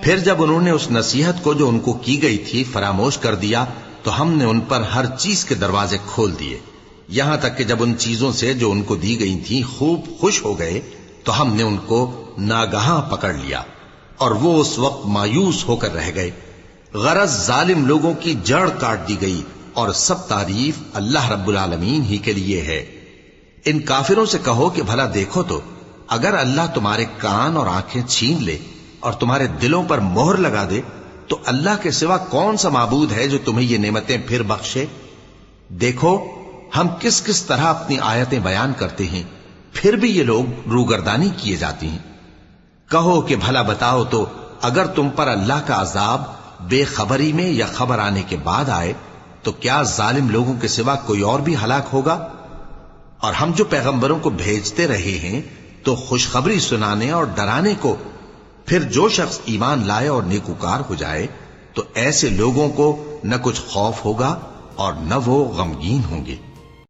پھر جب انہوں نے اس نصیحت کو جو ان کو کی گئی تھی فراموش کر دیا تو ہم نے ان پر ہر چیز کے دروازے کھول دیے، یہاں تک کہ جب ان چیزوں سے جو ان کو دی گئی تھیں خوب خوش ہو گئے تو ہم نے ان کو ناگہاں پکڑ لیا اور وہ اس وقت مایوس ہو کر رہ گئے۔ غرض ظالم لوگوں کی جڑ کاٹ دی گئی اور سب تعریف اللہ رب العالمین ہی کے لیے ہے۔ ان کافروں سے کہو کہ بھلا دیکھو تو اگر اللہ تمہارے کان اور آنکھیں چھین لے اور تمہارے دلوں پر مہر لگا دے تو اللہ کے سوا کون سا معبود ہے جو تمہیں یہ نعمتیں پھر بخشے؟ دیکھو ہم کس کس طرح اپنی آیتیں بیان کرتے ہیں، پھر بھی یہ لوگ روگردانی کیے جاتی ہیں۔ کہو کہ بھلا بتاؤ تو اگر تم پر اللہ کا عذاب بے خبری میں یا خبر آنے کے بعد آئے تو کیا ظالم لوگوں کے سوا کوئی اور بھی ہلاک ہوگا؟ اور ہم جو پیغمبروں کو بھیجتے رہے ہیں تو خوشخبری سنانے اور ڈرانے کو، پھر جو شخص ایمان لائے اور نیکوکار ہو جائے تو ایسے لوگوں کو نہ کچھ خوف ہوگا اور نہ وہ غمگین ہوں گے۔